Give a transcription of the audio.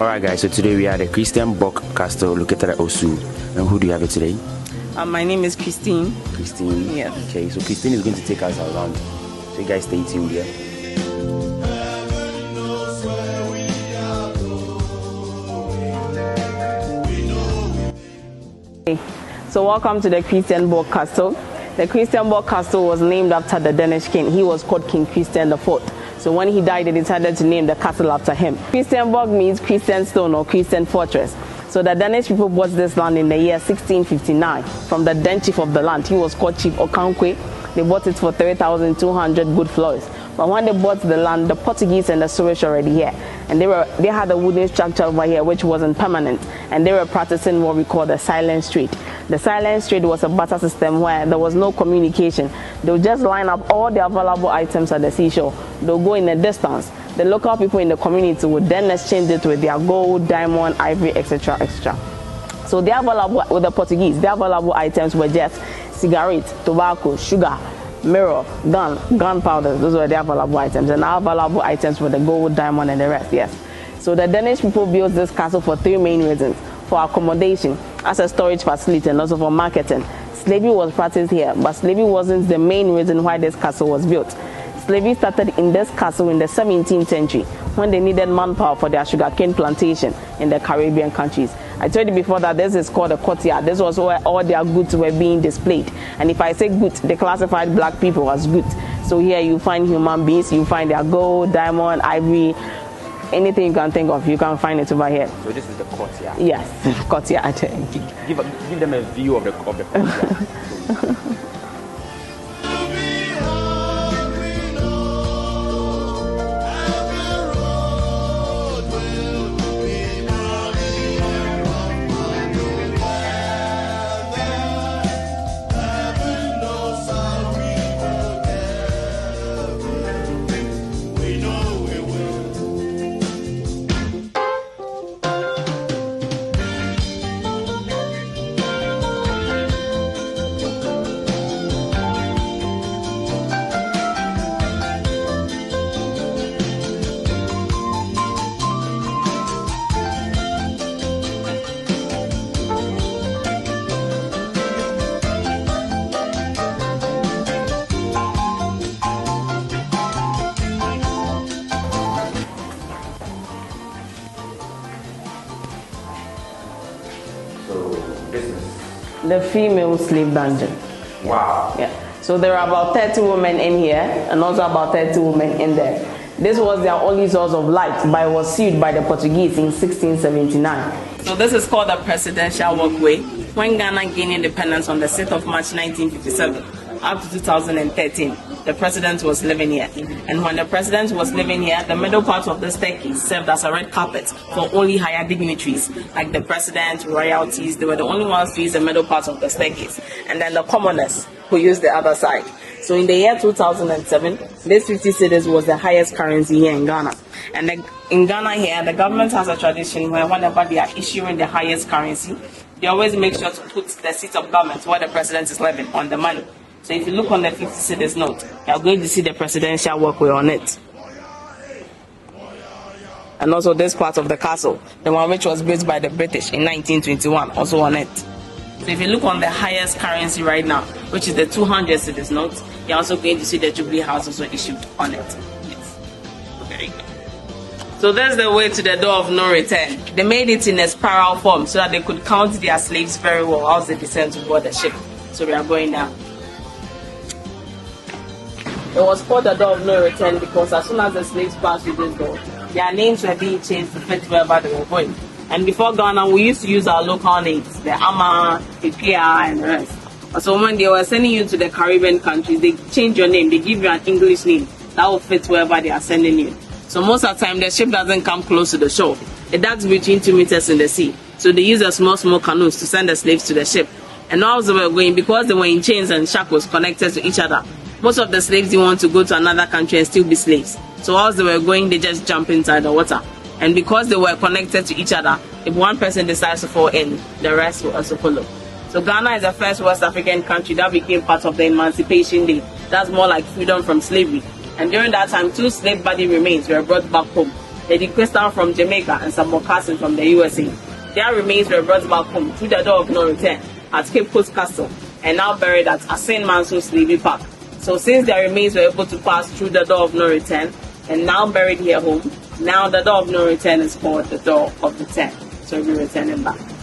Alright guys, so today we are at the Christian BORG Castle located at OSU. And who do you have it today? My name is Christine. Christine? Yeah. Okay, so Christine is going to take us around. So you guys stay tuned here. So welcome to the Christian BORG Castle. The Christian BORG Castle was named after the Danish king. He was called King Christian IV. So when he died, they decided to name the castle after him. Christian BORG means Christian stone or Christian fortress. So the Danish people bought this land in the year 1659 from the then chief of the land. He was called Chief Okankwe. They bought it for 3,200 good florins. But when they bought the land, the Portuguese and the Swedish were already here. And they had a wooden structure over here which wasn't permanent. And they were practicing what we call the silent trade. The silent trade was a barter system where there was no communication. They would just line up all their valuable items at the seashore. They'll go in a distance. The local people in the community would then exchange it with their gold, diamond, ivory, etc., etc. So their valuable, with the Portuguese, their valuable items were just cigarettes, tobacco, sugar, mirror, gunpowder. Those were their valuable items. And our valuable items were the gold, diamond, and the rest, yes. So the Danish people built this castle for three main reasons. For accommodation, as a storage facility, and also for marketing. Slavery was practiced here, but slavery wasn't the main reason why this castle was built. Slavery started in this castle in the 17th century when they needed manpower for their sugarcane plantation in the Caribbean countries. I told you before that this is called a courtyard. This was where all their goods were being displayed. And if I say goods, they classified black people as goods. So here you find human beings, you find their gold, diamond, ivory, anything you can think of, you can find it over here. So this is the courtyard? Yes, courtyard. Give them a view of the courtyard. The female slave dungeon. Wow. Yeah. So there are about 30 women in here and also about 30 women in there. This was their only source of light, but it was sealed by the Portuguese in 1679. So this is called the Presidential Walkway. When Ghana gained independence on the 6th of March 1957, up to 2013, the president was living here. And when the president was living here, the middle part of the staircase served as a red carpet for only higher dignitaries, like the president, royalties. They were the only ones to use the middle part of the staircase. And then the commoners who used the other side. So in the year 2007, this 50 cedis was the highest currency here in Ghana. And in Ghana here, the government has a tradition where whenever they are issuing the highest currency, they always make sure to put the seat of government where the president is living on the money. So if you look on the 50 cedis note, you're going to see the presidential walkway on it. And also this part of the castle, the one which was built by the British in 1921, also on it. So if you look on the highest currency right now, which is the 200 cedis note, you're also going to see the Jubilee House also issued on it. Yes. There you go. So that's the way to the door of no return. They made it in a spiral form so that they could count their slaves very well as they descend to board the ship. So we are going now. It was called the door of no return because as soon as the slaves passed through this door, their names were being changed to fit wherever they were going. And before Ghana, we used to use our local names, the Ama, the Pia, and the rest. So when they were sending you to the Caribbean countries, they change your name, they give you an English name that will fit wherever they are sending you. So most of the time, the ship doesn't come close to the shore. It docks between 2 meters in the sea. So they use the small canoes to send the slaves to the ship. And as they were going, because they were in chains and shackles connected to each other, most of the slaves didn't want to go to another country and still be slaves. So as they were going, they just jump inside the water. And because they were connected to each other, if one person decides to fall in, the rest will also follow. So Ghana is the first West African country that became part of the Emancipation Day. That's more like freedom from slavery. And during that time, 2 slave body remains were brought back home Lady Crystal from Jamaica, and some more cousins from the USA. Their remains were brought back home through the door of no return at Cape Coast Castle and now buried at Asin Mansour's Navy Park. So since their remains were able to pass through the door of no return and now buried here home, now the door of no return is called the door of return. So we'll be returning back.